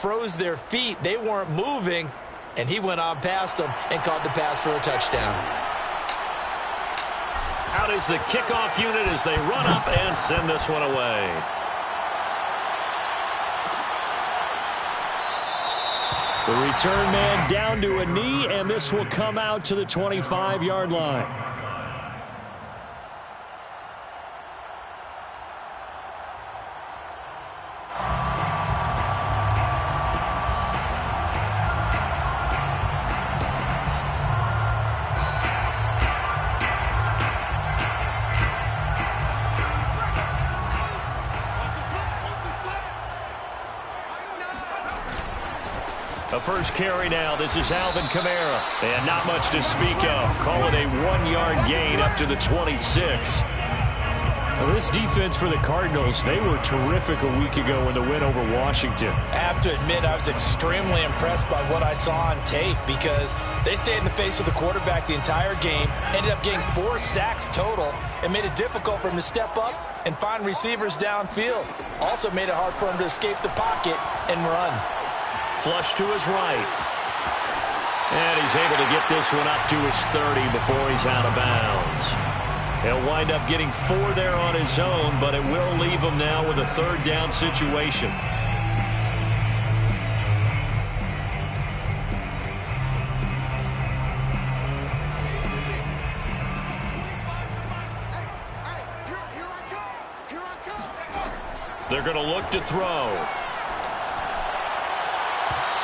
froze their feet. They weren't moving, and he went on past them and caught the pass for a touchdown. Out is the kickoff unit as they run up and send this one away. The return man down to a knee, and this will come out to the 25-yard line. A first carry now. This is Alvin Kamara. And not much to speak of. Call it a 1-yard gain up to the 26. Well, this defense for the Cardinals, they were terrific a week ago in the win over Washington. I have to admit, I was extremely impressed by what I saw on tape because they stayed in the face of the quarterback the entire game, ended up getting 4 sacks total, and made it difficult for him to step up and find receivers downfield. Also made it hard for him to escape the pocket and run. Flush to his right. And he's able to get this one up to his 30 before he's out of bounds. He'll wind up getting 4 there on his own, but it will leave him now with a third down situation. They're going to look to throw.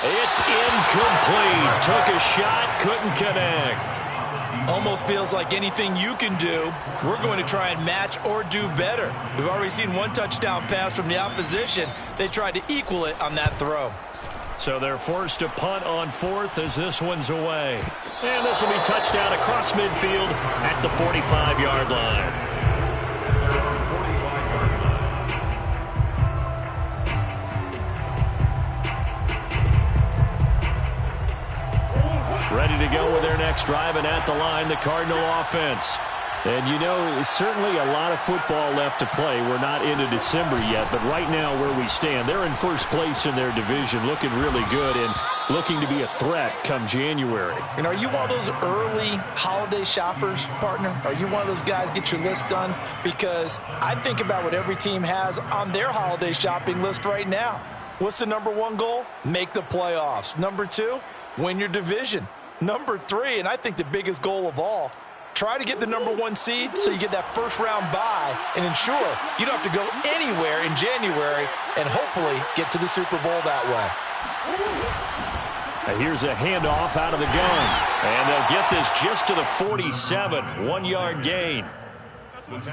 It's incomplete. Took a shot, couldn't connect. Almost feels like anything you can do, we're going to try and match or do better. We've already seen 1 touchdown pass from the opposition. They tried to equal it on that throw. So they're forced to punt on 4th as this one's away. And this will be touchdown across midfield at the 45-yard line. Ready to go with their next drive, and at the line, the Cardinal offense. And, you know, certainly a lot of football left to play. We're not into December yet, but right now where we stand, they're in first place in their division, looking really good and looking to be a threat come January. And are you one of those early holiday shoppers, partner? Are you one of those guys get your list done? Because I think about what every team has on their holiday shopping list right now. What's the number 1 goal? Make the playoffs. Number 2, win your division. Number 3, and I think the biggest goal of all, try to get the number 1 seed so you get that first-round bye and ensure you don't have to go anywhere in January and hopefully get to the Super Bowl that way. Now here's a handoff out of the gun, and they'll get this just to the 47, 1-yard gain.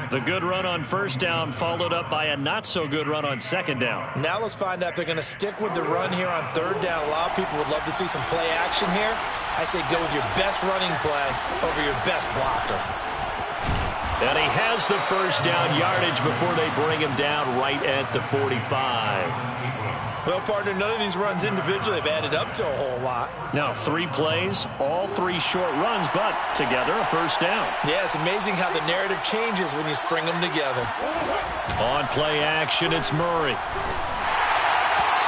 The good run on first down followed up by a not-so-good run on second down. Now let's find out if they're going to stick with the run here on third down. A lot of people would love to see some play action here. I say go with your best running play over your best blocker. And he has the first down yardage before they bring him down right at the 45. Well, partner, none of these runs individually have added up to a whole lot. Now 3 plays, all 3 short runs, but together a first down. Yeah, it's amazing how the narrative changes when you string them together. On play action, it's Murray.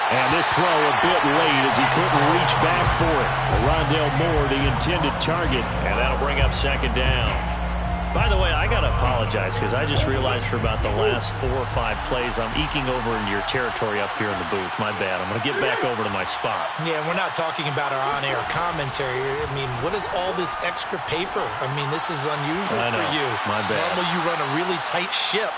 And this throw a bit late as he couldn't reach back for it. Rondale Moore, the intended target, and that'll bring up second down. By the way, I got to apologize because I just realized for about the last 4 or 5 plays I'm eking over into your territory up here in the booth. My bad. I'm going to get back over to my spot. Yeah, we're not talking about our on-air commentary. I mean, what is all this extra paper? I mean, this is unusual for you. My bad. Normally you run a really tight ship.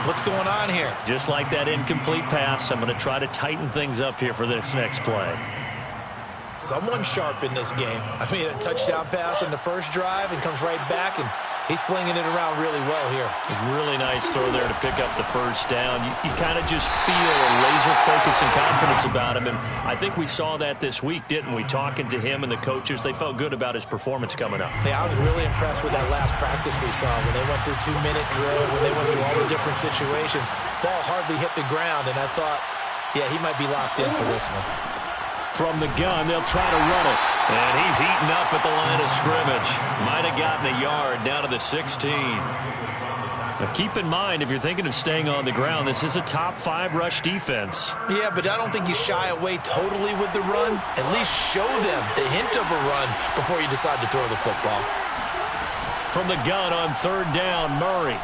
What's going on here? Just like that incomplete pass, I'm going to try to tighten things up here for this next play. Someone sharp in this game. I mean, a touchdown pass on the first drive and comes right back, and he's flinging it around really well here. Really nice throw there to pick up the first down. You kind of just feel a laser focus and confidence about him, and I think we saw that this week, didn't we? Talking to him and the coaches, they felt good about his performance coming up. Yeah, I was really impressed with that last practice we saw when they went through 2-minute drill, when they went through all the different situations. Ball hardly hit the ground, and I thought, yeah, he might be locked in for this one. From the gun, they'll try to run it. And he's eaten up at the line of scrimmage. Might have gotten a yard down to the 16. Now keep in mind, if you're thinking of staying on the ground, this is a top 5 rush defense. Yeah, but I don't think you shy away totally with the run. At least show them the hint of a run before you decide to throw the football. From the gun on 3rd down, Murray.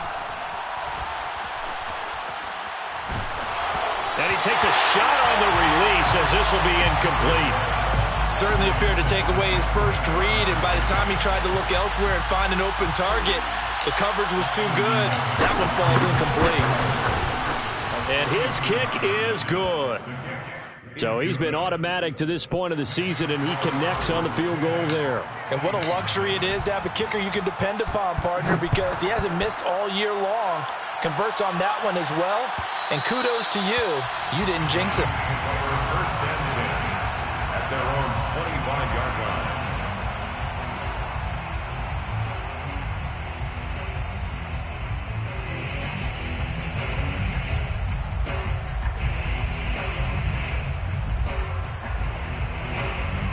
And he takes a shot on the release as this will be incomplete. Certainly appeared to take away his first read, and by the time he tried to look elsewhere and find an open target, the coverage was too good. That one falls incomplete. And his kick is good. So he's been automatic to this point of the season, and he connects on the field goal there. And what a luxury it is to have a kicker you can depend upon, partner, because he hasn't missed all year long. Converts on that one as well. And kudos to you. You didn't jinx him. First and 10 at their own 25-yard line.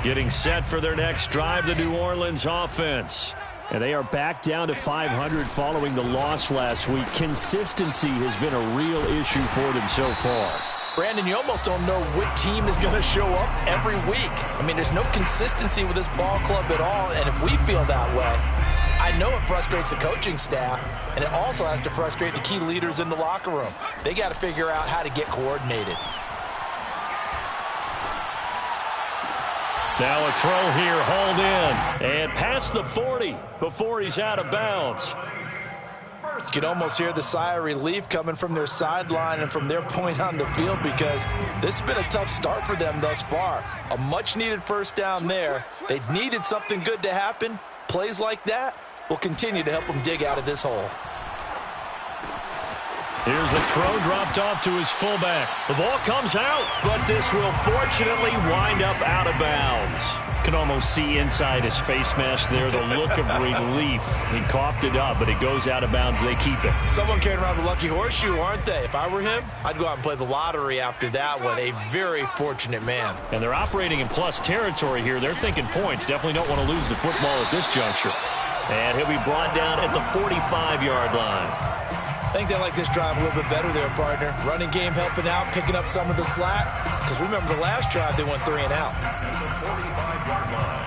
Getting set for their next drive, the New Orleans offense. And they are back down to 500 following the loss last week. Consistency has been a real issue for them so far. Brandon, you almost don't know what team is going to show up every week. I mean, there's no consistency with this ball club at all, and if we feel that way, I know it frustrates the coaching staff, and it also has to frustrate the key leaders in the locker room. They got to figure out how to get coordinated. Now a throw here, hauled in, and past the 40 before he's out of bounds. You can almost hear the sigh of relief coming from their sideline and from their point on the field, because this has been a tough start for them thus far. A much-needed first down there. They needed something good to happen. Plays like that will continue to help them dig out of this hole. Here's the throw dropped off to his fullback. The ball comes out, but this will fortunately wind up out of bounds. Can almost see inside his face mask there the look of relief. He coughed it up, but it goes out of bounds. They keep it. Someone carrying around the lucky horseshoe, aren't they? If I were him, I'd go out and play the lottery after that one. A very fortunate man. And they're operating in plus territory here. They're thinking points. Definitely don't want to lose the football at this juncture. And he'll be brought down at the 45-yard line. I think they like this drive a little bit better there, partner. Running game helping out, picking up some of the slack. Because remember the last drive, they went 3 and out. At the 45-yard line.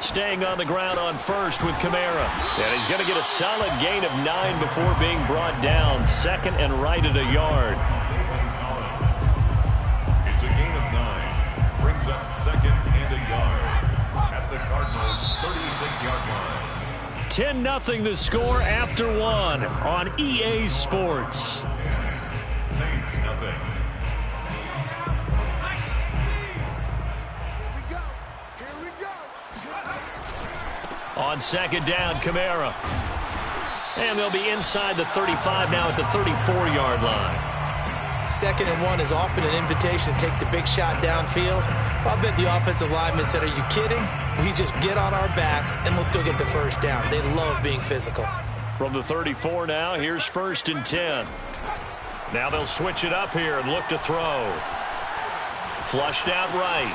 Staying on the ground on first with Kamara. And he's going to get a solid gain of 9 before being brought down. 2nd and right at a yard. It's a gain of 9. Brings up 2nd and a yard at the Cardinals' 36-yard line. 10-0 the score after 1 on EA Sports. Saints nothing. On 2nd down, Kamara. And they'll be inside the 35 now at the 34-yard line. 2nd and 1 is often an invitation to take the big shot downfield. I bet the offensive lineman said, are you kidding? We just get on our backs and let's go get the first down. They love being physical. From the 34 now, here's 1st and 10. Now they'll switch it up here and look to throw. Flushed out right.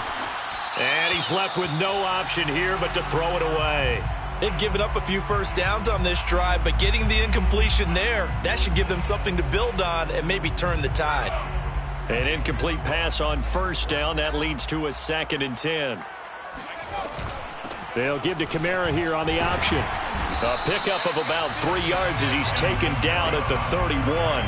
And he's left with no option here but to throw it away. They've given up a few first downs on this drive, but getting the incompletion there, that should give them something to build on and maybe turn the tide. An incomplete pass on 1st down. That leads to a 2nd and 10. They'll give to Kamara here on the option. A pickup of about 3 yards as he's taken down at the 31.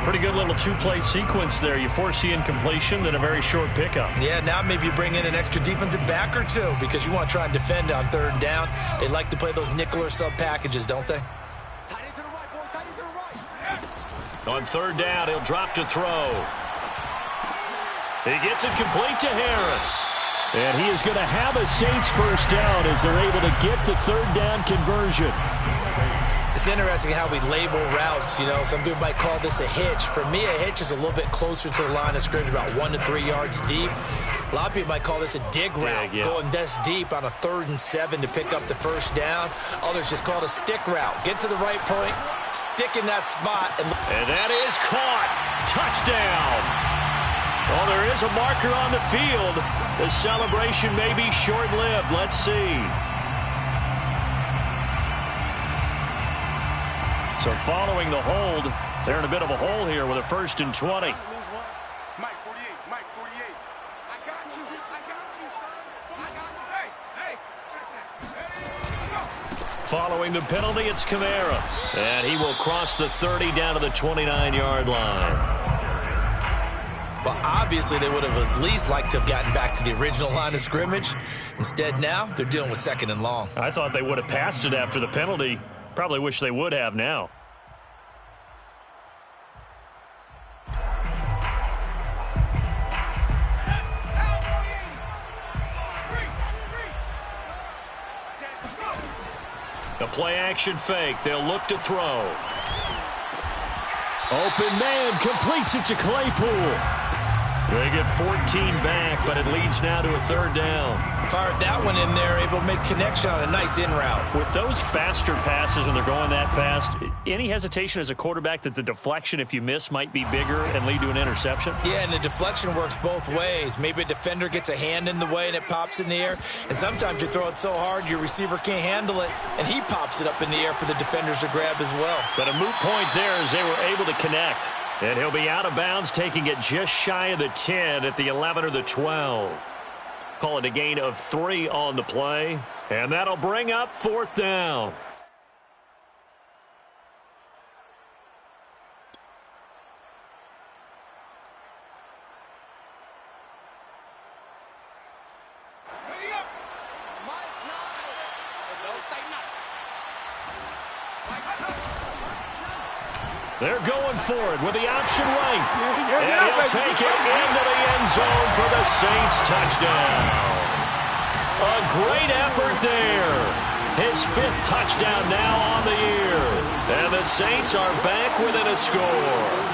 Pretty good little 2-play sequence there. You force the incompletion, then a very short pickup. Yeah, now maybe you bring in an extra defensive back or 2 because you want to try and defend on 3rd down. They like to play those nickel or sub packages, don't they? On 3rd down, he'll drop to throw. He gets it complete to Harris. And he is going to have a Saints first down as they're able to get the 3rd down conversion. It's interesting how we label routes. You know, some people might call this a hitch. For me, a hitch is a little bit closer to the line of scrimmage, about 1 to 3 yards deep. A lot of people might call this a dig route, going this deep on a 3rd and 7 to pick up the first down. Others just call it a stick route. Get to the right point, stick in that spot. And that is caught. Touchdown. Well, there is a marker on the field. The celebration may be short-lived. Let's see. So following the hold, they're in a bit of a hole here with a 1st and 20. Mike 48, Mike 48. I got you, son. I got you. Hey. Following the penalty, it's Kamara. And he will cross the 30 down to the 29-yard line. Well, obviously, they would have at least liked to have gotten back to the original line of scrimmage. Instead, now, they're dealing with 2nd and long. I thought they would have passed it after the penalty. Probably wish they would have now. The play-action fake. They'll look to throw. Open man completes it to Claypool. They get 14 back, but it leads now to a 3rd down. Fired that one in there, able to make connection on a nice in route. With those faster passes and they're going that fast, any hesitation as a quarterback that the deflection, if you miss, might be bigger and lead to an interception? Yeah, and the deflection works both ways. Maybe a defender gets a hand in the way and it pops in the air. And sometimes you throw it so hard your receiver can't handle it, and he pops it up in the air for the defenders to grab as well. But a moot point there as they were able to connect. And he'll be out of bounds, taking it just shy of the 10 at the 11 or the 12. Call it a gain of 3 on the play. And that'll bring up 4th down. They're going for it with the option right. And he'll take it into the end zone for the Saints touchdown. A great effort there. His 5th touchdown now on the year. And the Saints are back within a score.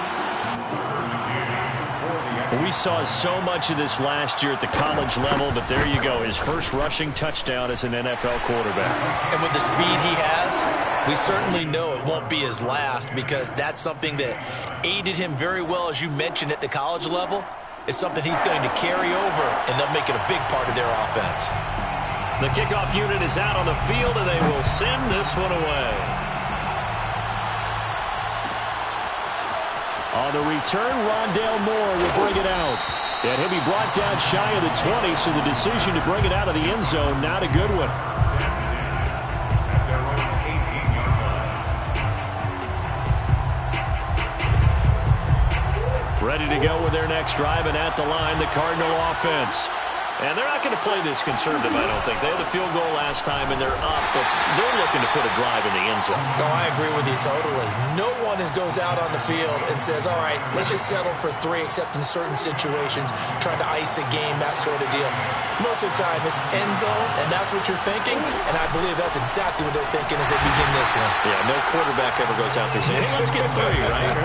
We saw so much of this last year at the college level, but there you go. His first rushing touchdown as an NFL quarterback. And with the speed he has, we certainly know it won't be his last, because that's something that aided him very well, as you mentioned, at the college level. It's something he's going to carry over, and they'll make it a big part of their offense. The kickoff unit is out on the field, and they will send this one away. On the return, Rondale Moore will bring it out. And he'll be brought down shy of the 20, so the decision to bring it out of the end zone, not a good one. At their own 18-yard line. Ready to go with their next drive, and at the line, the Cardinal offense. And they're not going to play this conservative, I don't think. They had the field goal last time, and they're up, but they're looking to put a drive in the end zone. No, I agree with you totally. No one goes out on the field and says, all right, let's just settle for 3, except in certain situations, trying to ice a game, that sort of deal. Most of the time, it's end zone, and that's what you're thinking, and I believe that's exactly what they're thinking as they begin this one. Yeah, no quarterback ever goes out there saying, hey, let's get 3, right?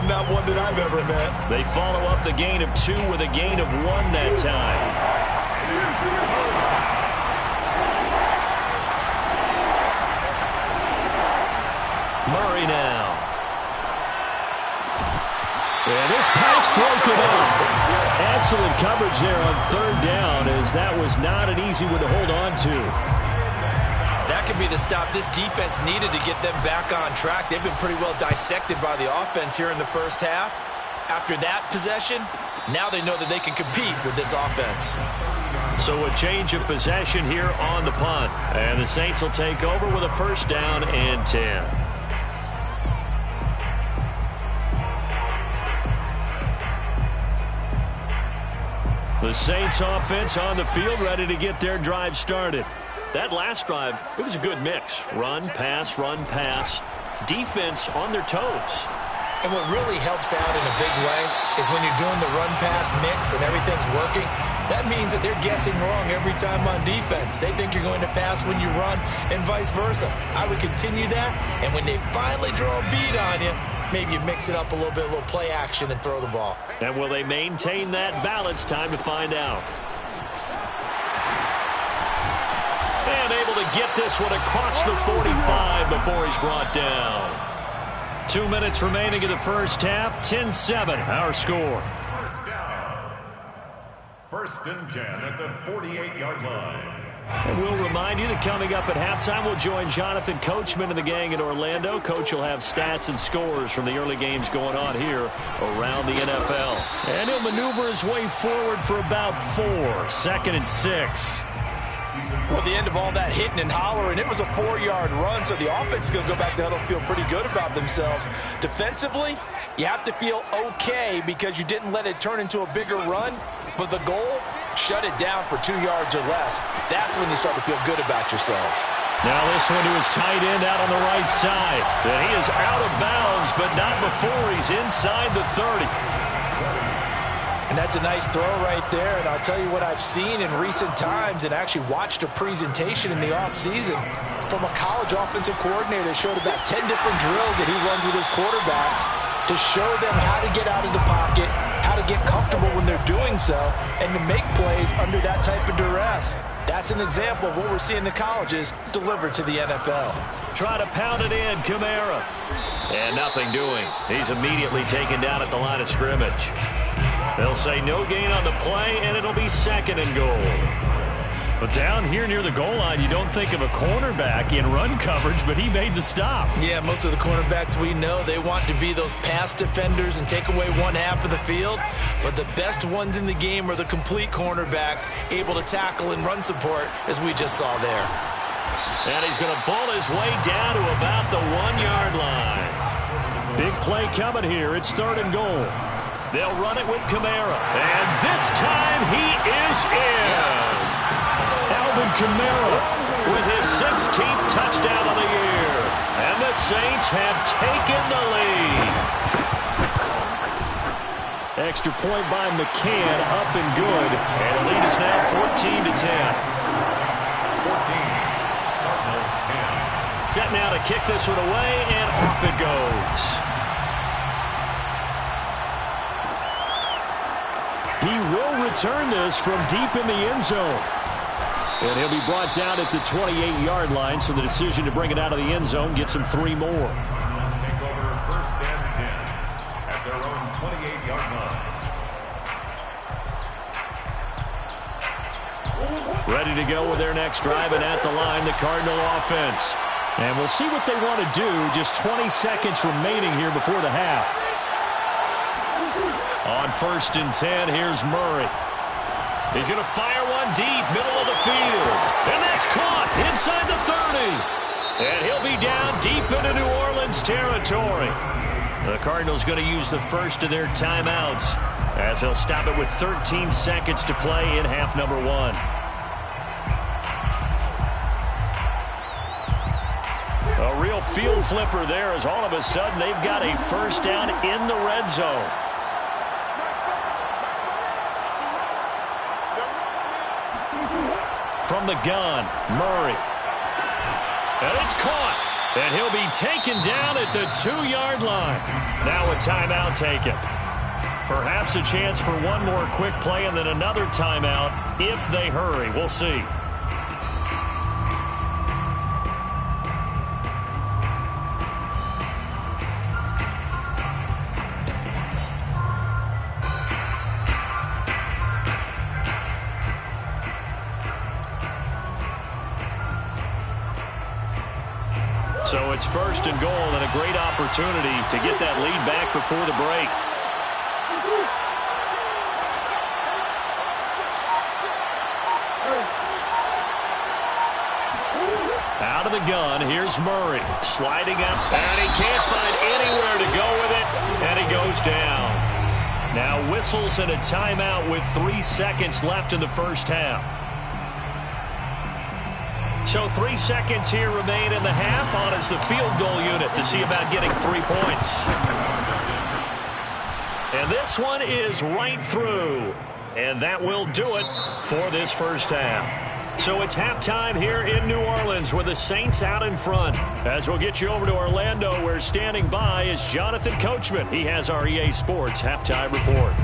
Not one that I've ever met. They follow up the gain of 2 with a gain of 1 that time. Murray now. And this pass broken up. Excellent coverage there on 3rd down, as that was not an easy one to hold on to. That could be the stop this defense needed to get them back on track. They've been pretty well dissected by the offense here in the first half. After that possession, now they know that they can compete with this offense. So a change of possession here on the punt. And the Saints will take over with a 1st down and 10. The Saints offense on the field, ready to get their drive started. That last drive, it was a good mix. Run, pass, defense on their toes. And what really helps out in a big way is when you're doing the run-pass mix and everything's working, that means that they're guessing wrong every time on defense. They think you're going to pass when you run and vice versa. I would continue that, and when they finally draw a bead on you, maybe you mix it up a little bit, a little play action, and throw the ball. And will they maintain that balance? Time to find out. And able to get this one across the 45 before he's brought down. 2 minutes remaining in the first half. 10-7, our score. First down. First and 10 at the 48-yard line. And we'll remind you that coming up at halftime, we'll join Jonathan Coachman and the gang in Orlando. Coach will have stats and scores from the early games going on here around the NFL. And he'll maneuver his way forward for about 4. 2nd and 6. Well, the end of all that hitting and hollering, it was a 4-yard run, so the offense is going to go back to huddle and feel pretty good about themselves. Defensively, you have to feel okay because you didn't let it turn into a bigger run, but the goal, shut it down for 2 yards or less. That's when you start to feel good about yourselves. Now this one to his tight end out on the right side. And he is out of bounds, but not before he's inside the 30. And that's a nice throw right there. And I'll tell you what I've seen in recent times and actually watched a presentation in the offseason from a college offensive coordinator that showed about 10 different drills that he runs with his quarterbacks to show them how to get out of the pocket, how to get comfortable when they're doing so, and to make plays under that type of duress. That's an example of what we're seeing in the colleges delivered to the NFL. Try to pound it in, Kamara. And nothing doing. He's immediately taken down at the line of scrimmage. They'll say no gain on the play, and it'll be 2nd and goal. But down here near the goal line, you don't think of a cornerback in run coverage, but he made the stop. Yeah, most of the cornerbacks we know, they want to be those pass defenders and take away one half of the field. But the best ones in the game are the complete cornerbacks, able to tackle and run support, as we just saw there. And he's going to bull his way down to about the 1-yard line. Big play coming here. It's 3rd and goal. They'll run it with Kamara. And this time he is in. Yes. Alvin Kamara with his 16th touchdown of the year. And the Saints have taken the lead. Extra point by McCann, up and good. And the lead is now 14-10. 14. Cardinals 10. Set now to kick this one away, and off it goes. He will return this from deep in the end zone. And he'll be brought down at the 28-yard line, so the decision to bring it out of the end zone gets him 3 more. Let's take over 1st and 10 at their own 28-yard line. Ready to go with their next drive, and at the line, the Cardinal offense. And we'll see what they want to do. Just 20 seconds remaining here before the half. On 1st and 10, here's Murray. He's going to fire one deep, middle of the field. And that's caught inside the 30. And he'll be down deep into New Orleans territory. The Cardinals going to use the first of their timeouts as they'll stop it with 13 seconds to play in half number 1. A real field flipper there as all of a sudden they've got a first down in the red zone. From the gun, Murray. And it's caught. And he'll be taken down at the 2-yard line. Now a timeout taken. Perhaps a chance for one more quick play and then another timeout if they hurry. We'll see. So it's 1st and goal and a great opportunity to get that lead back before the break. Out of the gun, here's Murray. Sliding up, and he can't find anywhere to go with it, and he goes down. Now whistles and a timeout with 3 seconds left in the first half. So 3 seconds here remain in the half on as the field goal unit to see about getting 3 points. And this one is right through. And that will do it for this first half. So it's halftime here in New Orleans with the Saints out in front. As we'll get you over to Orlando, where standing by is Jonathan Coachman. He has our EA Sports halftime report.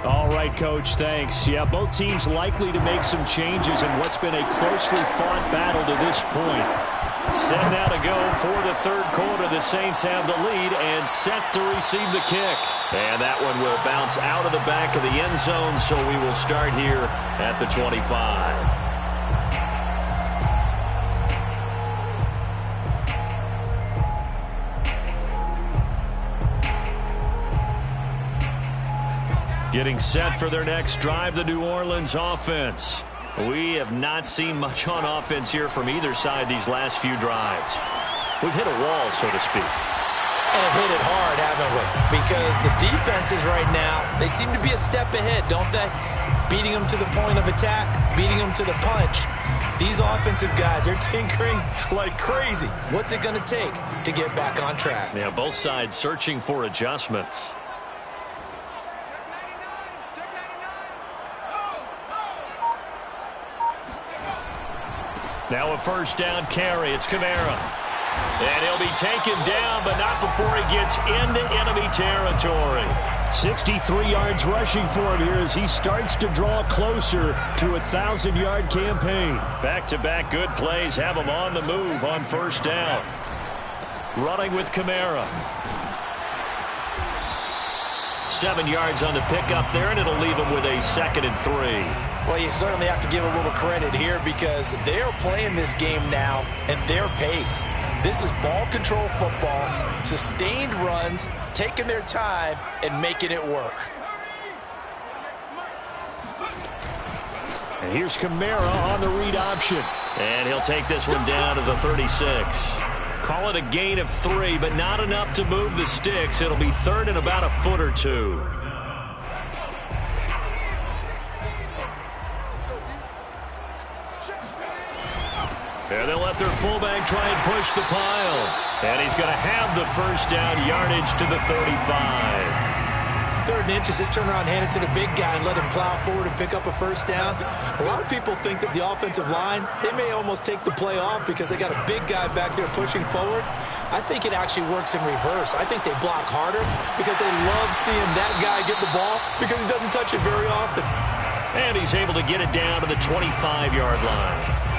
All right, Coach, thanks. Yeah, both teams likely to make some changes in what's been a closely fought battle to this point. Set now to go for the third quarter. The Saints have the lead and set to receive the kick. And that one will bounce out of the back of the end zone, so we will start here at the 25. Getting set for their next drive, the New Orleans offense. We have not seen much on offense here from either side these last few drives. We've hit a wall, so to speak. And have hit it hard, haven't we? Because the defenses right now, they seem to be a step ahead, don't they? Beating them to the point of attack, beating them to the punch. These offensive guys are tinkering like crazy. What's it going to take to get back on track? Yeah, both sides searching for adjustments. Now a first down carry. It's Kamara. And he'll be taken down, but not before he gets into enemy territory. 63 yards rushing for him here as he starts to draw closer to a 1,000-yard campaign. Back-to-back good plays have him on the move on first down. Running with Kamara. 7 yards on the pickup there, and it'll leave him with a 2nd and 3. Well, you certainly have to give a little credit here because they're playing this game now at their pace. This is ball control football, sustained runs, taking their time and making it work. And here's Kamara on the read option. And he'll take this one down to the 36. Call it a gain of 3, but not enough to move the sticks. It'll be 3rd and about a foot or 2. And they'll let their fullback try and push the pile. And he's going to have the first down, yardage to the 35. 3rd and inches, just turn around, hand it to the big guy and let him plow forward and pick up a first down. A lot of people think that the offensive line, they may almost take the play off because they got a big guy back there pushing forward. I think it actually works in reverse. I think they block harder because they love seeing that guy get the ball because he doesn't touch it very often. And he's able to get it down to the 25-yard line.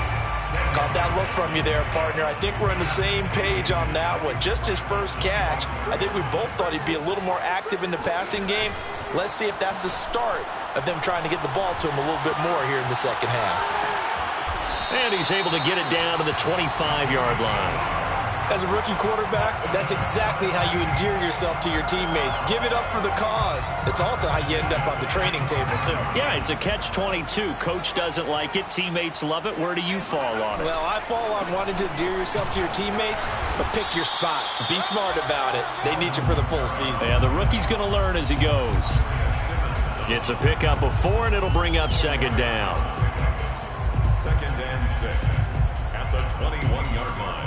Caught that look from you there, partner. I think we're on the same page on that one. Just his first catch. I think we both thought he'd be a little more active in the passing game. Let's see if that's the start of them trying to get the ball to him a little bit more here in the second half. And he's able to get it down to the 25-yard line. As a rookie quarterback, that's exactly how you endear yourself to your teammates. Give it up for the cause. It's also how you end up on the training table, too. Yeah, it's a catch-22. Coach doesn't like it. Teammates love it. Where do you fall on it? Well, I fall on wanting to endear yourself to your teammates, but pick your spots. Be smart about it. They need you for the full season. Yeah, the rookie's going to learn as he goes. Gets a pickup of 4, and it'll bring up 2nd down. 2nd and 6 at the 21-yard line.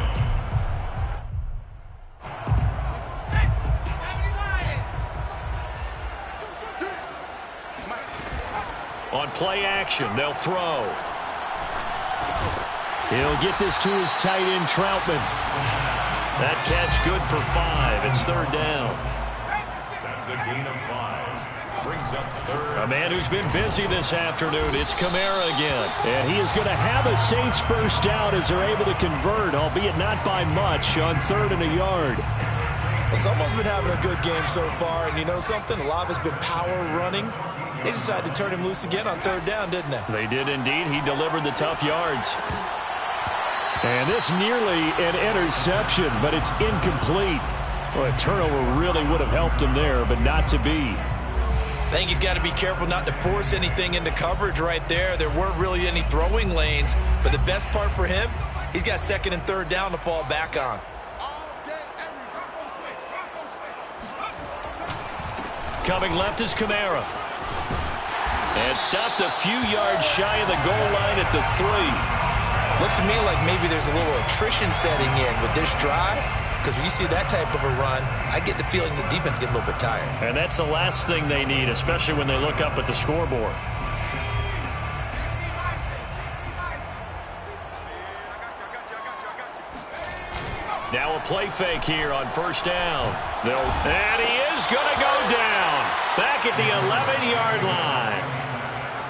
On play action, they'll throw. He'll get this to his tight end, Troutman. That catch good for 5. It's 3rd down. That's a gain of 5. Brings up 3rd. A man who's been busy this afternoon. It's Kamara again. And he is going to have a Saints first down as they're able to convert, albeit not by much, on 3rd and a yard. Well, someone's been having a good game so far, and you know something? A lot of it's been power running. They decided to turn him loose again on 3rd down, didn't they? They did indeed. He delivered the tough yards. And this nearly an interception, but it's incomplete. Well, a turnover really would have helped him there, but not to be. I think he's got to be careful not to force anything into coverage right there. There weren't really any throwing lanes, but the best part for him, he's got 2nd and 3rd down to fall back on. Coming left is Kamara. And stopped a few yards shy of the goal line at the 3. Looks to me like maybe there's a little attrition setting in with this drive. Because when you see that type of a run, I get the feeling the defense getting a little bit tired. And that's the last thing they need, especially when they look up at the scoreboard. Now a play fake here on first down. And he is going to go down. Back at the 11-yard line.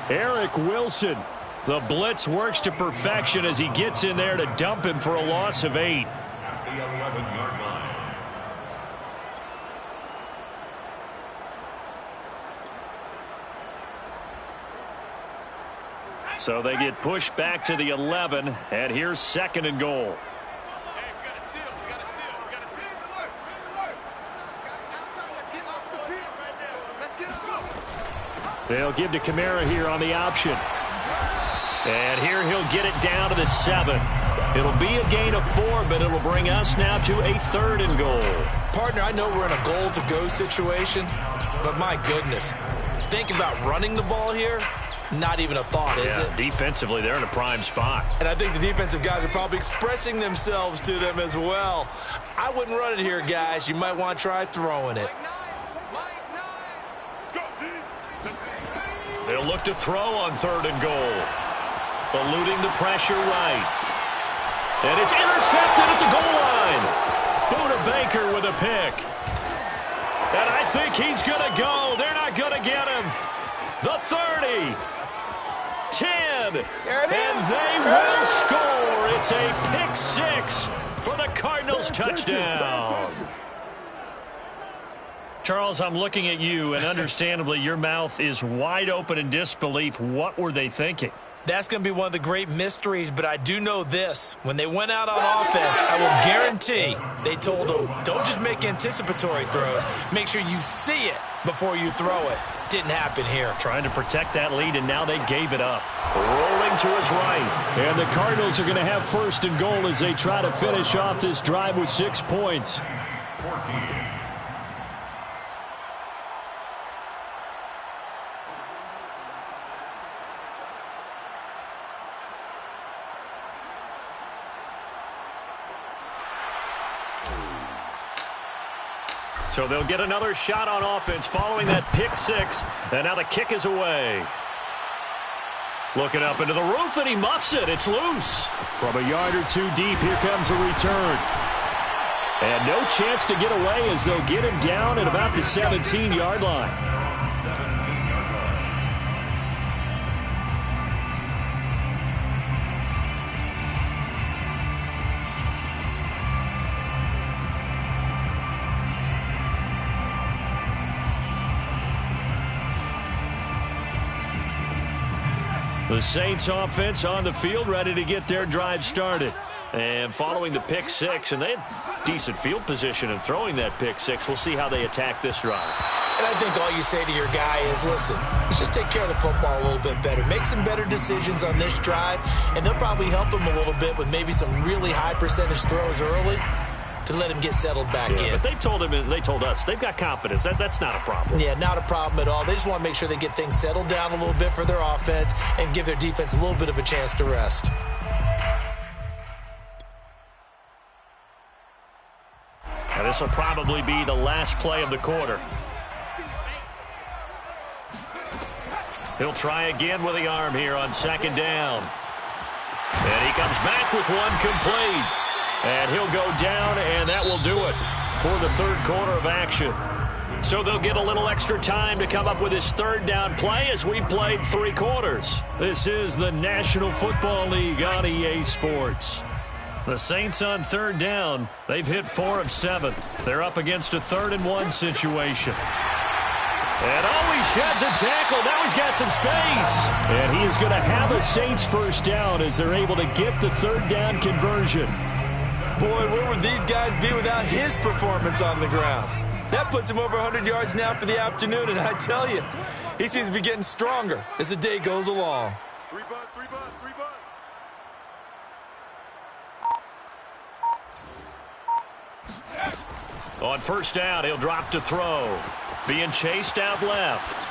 Eric Wilson The blitz works to perfection as he gets in there to dump him for a loss of 8. At the 11-yard line. So they get pushed back to the 11, and here's 2nd and goal. They'll give to Kamara here on the option. And here he'll get it down to the 7. It'll be a gain of 4, but it'll bring us now to a 3rd and goal. Partner, I know we're in a goal-to-go situation, but my goodness, think about running the ball here. Not even a thought, is it? Defensively, they're in a prime spot. And I think the defensive guys are probably expressing themselves to them as well. I wouldn't run it here, guys. You might want to try throwing it. They'll look to throw on 3rd and goal. Eluding the pressure right. And it's intercepted at the goal line. Buda Baker with a pick. And I think he's going to go. They're not going to get him. The 30. 10. And they will score. It's a pick 6 for the Cardinals touchdown. Charles, I'm looking at you, and understandably your mouth is wide open in disbelief. What were they thinking? That's going to be one of the great mysteries, but I do know this. When they went out on offense, I will guarantee they told them, don't just make anticipatory throws. Make sure you see it before you throw it. Didn't happen here. Trying to protect that lead, and now they gave it up. Rolling to his right. And the Cardinals are going to have 1st and goal as they try to finish off this drive with 6 points. 14. So they'll get another shot on offense following that pick 6. And now the kick is away. Looking up into the roof, and he muffs it. It's loose. From a yard or 2 deep, here comes a return. And no chance to get away as they'll get him down at about the 17-yard line. 17-yard line. The Saints offense on the field, ready to get their drive started. And following the pick 6, and they had decent field position in throwing that pick 6. We'll see how they attack this drive. And I think all you say to your guy is, listen, let's just take care of the football a little bit better. Make some better decisions on this drive, and they'll probably help him a little bit with maybe some really high percentage throws early to let him get settled back in. But they told him, and they told us, they've got confidence. That's not a problem. Yeah, not a problem at all. They just want to make sure they get things settled down a little bit for their offense and give their defense a little bit of a chance to rest. Now this will probably be the last play of the quarter. He'll try again with the arm here on 2nd down. And he comes back with one complete. And he'll go down, and that will do it for the 3rd quarter of action. So they'll get a little extra time to come up with his 3rd down play as we've played 3 quarters. This is the National Football League on EA Sports. The Saints on 3rd down. They've hit 4 of 7. They're up against a 3rd and 1 situation. And he sheds a tackle. Now he's got some space. And he is going to have a Saints 1st down as they're able to get the 3rd down conversion. Boy, where would these guys be without his performance on the ground? That puts him over 100 yards now for the afternoon, and I tell you, he seems to be getting stronger as the day goes along. 3 bucks, 3 bucks, 3 bucks. On 1st down, he'll drop to throw. Being chased out left.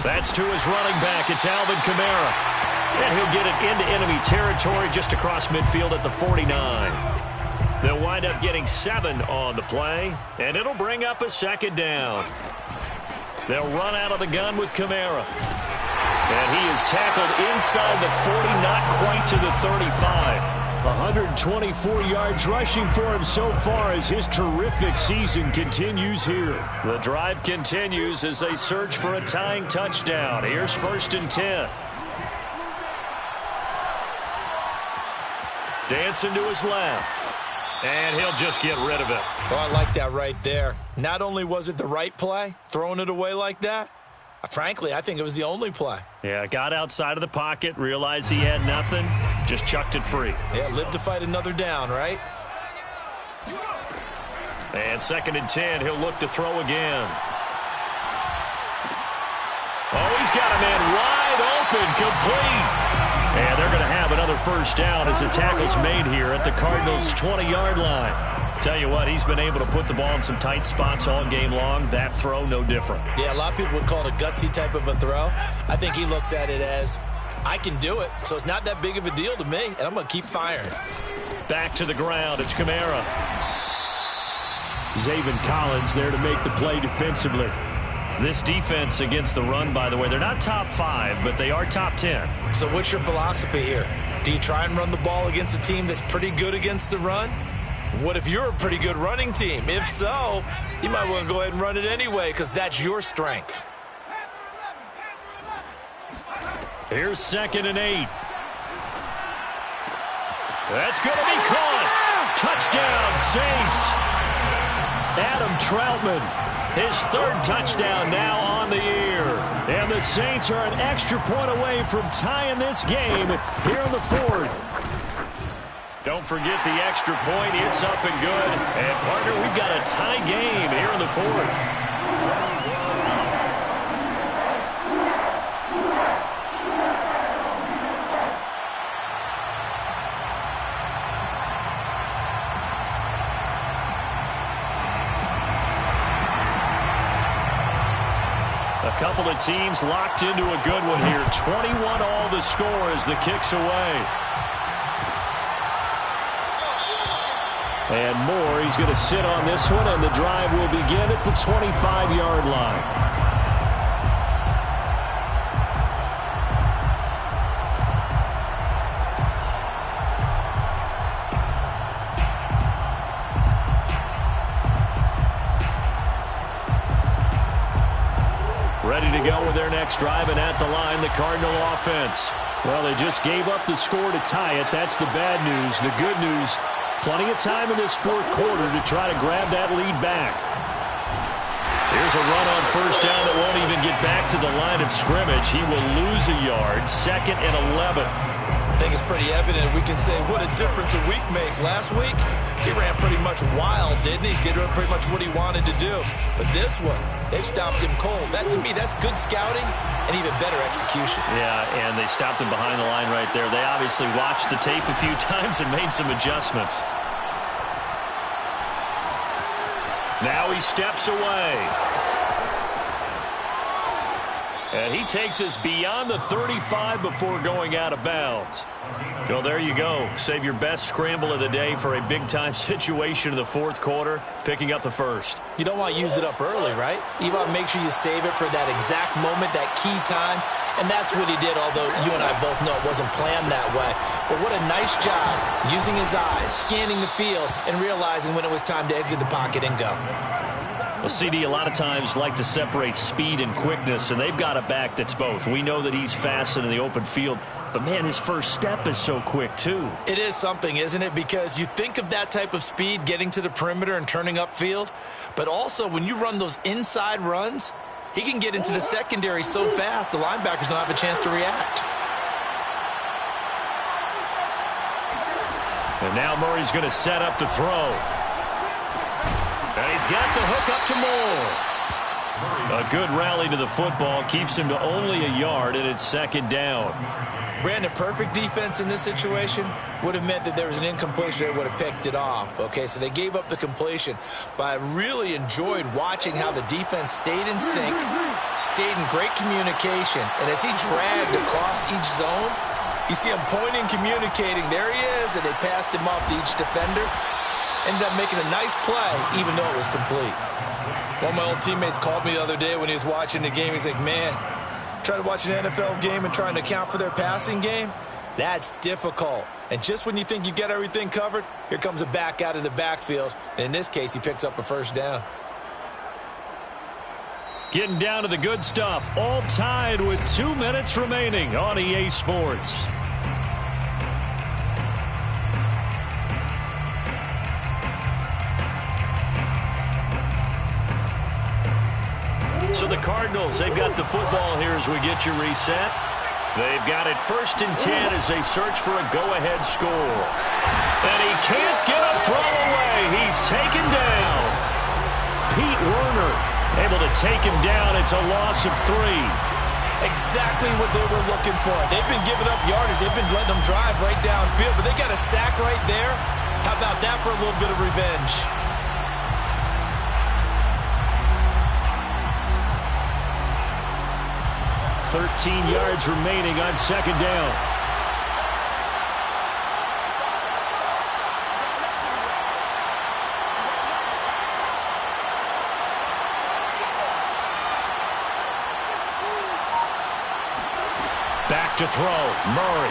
That's to his running back. It's Alvin Kamara. And he'll get it into enemy territory just across midfield at the 49. They'll wind up getting 7 on the play, and it'll bring up a 2nd down. They'll run out of the gun with Kamara. And he is tackled inside the 40, not quite to the 35. 124 yards rushing for him so far as his terrific season continues here. The drive continues as they search for a tying touchdown. Here's 1st and 10. Dancing to his left. And he'll just get rid of it. Oh, I like that right there. Not only was it the right play, throwing it away like that, frankly, I think it was the only play. Yeah, got outside of the pocket, realized he had nothing, just chucked it free. Yeah, live to fight another down, right? And 2nd and 10, he'll look to throw again. Oh, he's got a man wide open, complete. And they're going to have another first down as the tackle's made here at the Cardinals' 20-yard line. Tell you what, he's been able to put the ball in some tight spots all game long. That throw, no different. Yeah, a lot of people would call it a gutsy type of a throw. I think he looks at it as, I can do it, so it's not that big of a deal to me, and I'm going to keep firing. Back to the ground, it's Kamara. Zaven Collins there to make the play defensively. This defense against the run, by the way, they're not top 5, but they are top 10. So what's your philosophy here? Do you try and run the ball against a team that's pretty good against the run? What if you're a pretty good running team? If so, you might want to go ahead and run it anyway because that's your strength. Here's 2nd and 8. That's going to be caught. Touchdown, Saints. Adam Troutman. His 3rd touchdown now on the year. And the Saints are an extra point away from tying this game here in the 4th. Don't forget the extra point. It's up and good. And, partner, we've got a tie game here in the 4th. A couple of teams locked into a good one here. 21 all the score as the kick's away. And Moore, he's going to sit on this one, and the drive will begin at the 25-yard line. Ready to go with their next drive, and at the line, the Cardinal offense. Well, they just gave up the score to tie it. That's the bad news. The good news, plenty of time in this 4th quarter to try to grab that lead back. Here's a run on first down that won't even get back to the line of scrimmage. He will lose a yard. 2nd and 11. I think it's pretty evident we can say what a difference a week makes. Last week, he ran pretty much wild, didn't he? Did pretty much what he wanted to do. But this one, they stopped him cold. That, to me, that's good scouting and even better execution. Yeah, and they stopped him behind the line right there. They obviously watched the tape a few times and made some adjustments. Now he steps away. And he takes us beyond the 35 before going out of bounds. Well, there you go. Save your best scramble of the day for a big-time situation in the 4th quarter, picking up the 1st. You don't want to use it up early, right? You want to make sure you save it for that exact moment, that key time. And that's what he did, although you and I both know it wasn't planned that way. But what a nice job using his eyes, scanning the field, and realizing when it was time to exit the pocket and go. Well, CD, a lot of times like to separate speed and quickness, and they've got a back that's both. We know that he's fast in the open field, but, man, his first step is so quick, too. It is something, isn't it? Because you think of that type of speed getting to the perimeter and turning upfield, but also when you run those inside runs, he can get into the secondary so fast the linebackers don't have a chance to react. And now Murray's going to set up to throw. And he's got the hook up to Moore. A good rally to the football keeps him to only a yard, and it's 2nd down. Brandon, perfect defense in this situation would have meant that there was an incompletion. They would have picked it off. Okay, so they gave up the completion. But I really enjoyed watching how the defense stayed in sync, stayed in great communication. And as he dragged across each zone, you see him pointing, communicating. There he is, and they passed him off to each defender. Ended up making a nice play, even though it was complete. One of my old teammates called me the other day when he was watching the game. He's like, man, trying to watch an NFL game and trying to account for their passing game, that's difficult. And just when you think you get everything covered, here comes a back out of the backfield. And in this case, he picks up a first down. Getting down to the good stuff, all tied with 2 minutes remaining on EA Sports. Cardinals. They've got the football here as we get you reset. They've got it 1st and 10 as they search for a go-ahead score. And he can't get a throw away. He's taken down. Pete Werner able to take him down. It's a loss of 3. Exactly what they were looking for. They've been giving up yardage. They've been letting them drive right downfield, but they got a sack right there. How about that for a little bit of revenge? 13 yards remaining on 2nd down. Back to throw, Murray.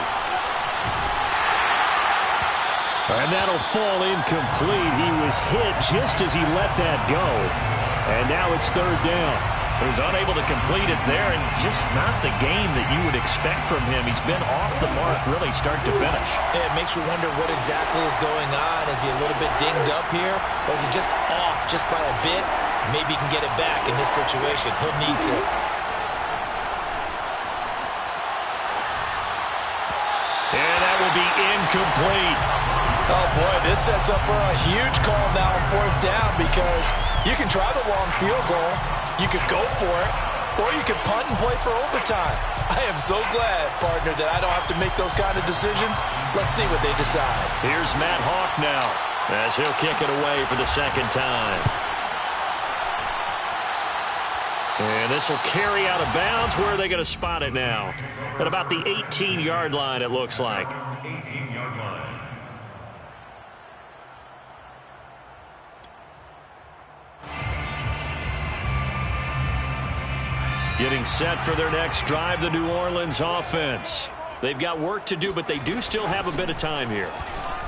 And that'll fall incomplete. He was hit just as he let that go. And now it's 3rd down. So he's unable to complete it there, and just not the game that you would expect from him. He's been off the mark really start to finish. Yeah, it makes you wonder what exactly is going on. Is he a little bit dinged up here, or is he just off just by a bit? Maybe he can get it back in this situation. He'll need to. And that will be incomplete. Oh, boy, this sets up for a huge call now on 4th down because you can try the long field goal. You could go for it, or you could punt and play for overtime. I am so glad, partner, that I don't have to make those kind of decisions. Let's see what they decide. Here's Matt Hawk now as he'll kick it away for the 2nd time. And this will carry out of bounds. Where are they going to spot it now? At about the 18-yard line, it looks like. 18-yard line. Getting set for their next drive, the New Orleans offense. They've got work to do, but they do still have a bit of time here.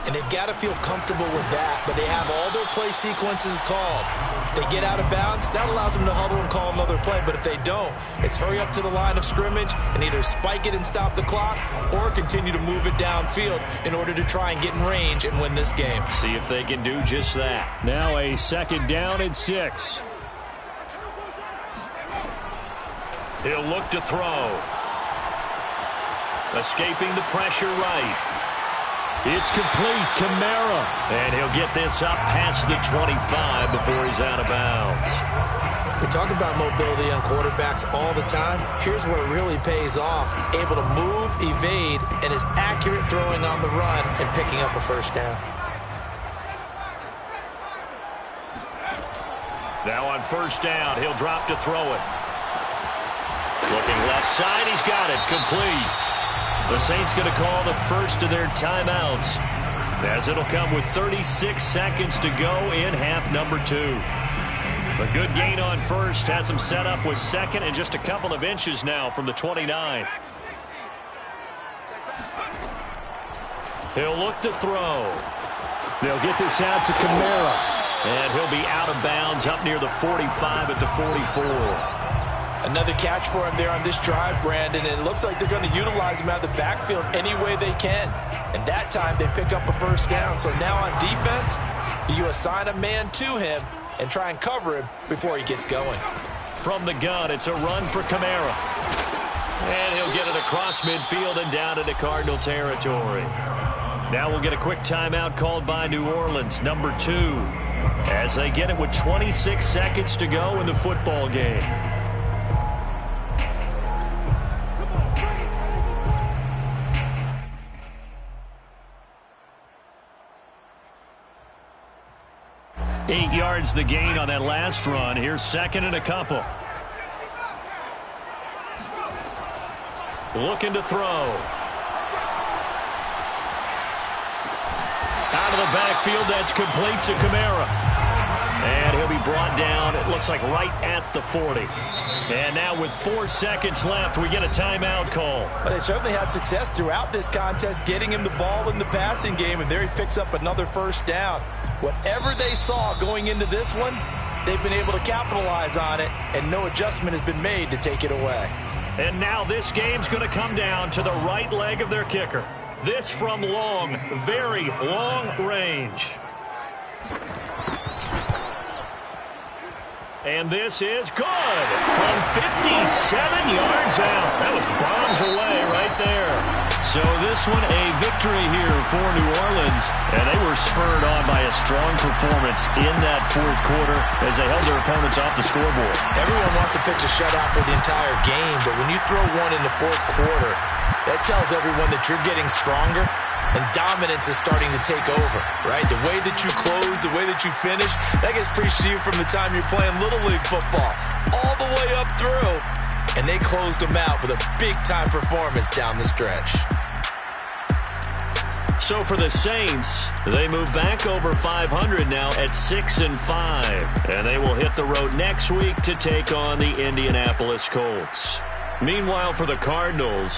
And they've got to feel comfortable with that, but they have all their play sequences called. If they get out of bounds, that allows them to huddle and call another play, but if they don't, it's hurry up to the line of scrimmage and either spike it and stop the clock or continue to move it downfield in order to try and get in range and win this game. See if they can do just that. Now a 2nd down and 6. He'll look to throw. Escaping the pressure right. It's complete. Kamara. And he'll get this up past the 25 before he's out of bounds. We talk about mobility on quarterbacks all the time. Here's where it really pays off. Able to move, evade, and is accurate throwing on the run and picking up a 1st down. Now on 1st down, he'll drop to throw it. Looking left side, he's got it, complete. The Saints going to call the first of their timeouts, as it'll come with 36 seconds to go in half number 2. A good gain on 1st, has him set up with 2nd and just a couple of inches now from the 29. He'll look to throw. They'll get this out to Kamara. And he'll be out of bounds up near the 45 at the 44. Another catch for him there on this drive, Brandon, and it looks like they're going to utilize him out of the backfield any way they can. And that time they pick up a 1st down. So now on defense, do you assign a man to him and try and cover him before he gets going? From the gun, it's a run for Kamara. And he'll get it across midfield and down into Cardinal territory. Now we'll get a quick timeout called by New Orleans, number 2, as they get it with 26 seconds to go in the football game. Eight yards the gain on that last run. Here's 2nd and a couple. Looking to throw. Out of the backfield, that's complete to Kamara. And he'll be brought down, it looks like right at the 40. And now with 4 seconds left, we get a timeout call. Well, they certainly had success throughout this contest, getting him the ball in the passing game, and there he picks up another 1st down. Whatever they saw going into this one, they've been able to capitalize on it, and no adjustment has been made to take it away. And now this game's going to come down to the right leg of their kicker. This from long, very long range. And this is good from 57 yards out. That was bombs away right there. So this one a victory here for New Orleans. And they were spurred on by a strong performance in that fourth quarter as they held their opponents off the scoreboard. Everyone wants to pitch a shutout for the entire game, but when you throw one in the fourth quarter, that tells everyone that you're getting stronger and dominance is starting to take over, right? The way that you close, the way that you finish, that gets preached to you from the time you're playing Little League football all the way up through. And they closed them out with a big-time performance down the stretch. So for the Saints, they move back over 500 now at 6-5. And they will hit the road next week to take on the Indianapolis Colts. Meanwhile, for the Cardinals,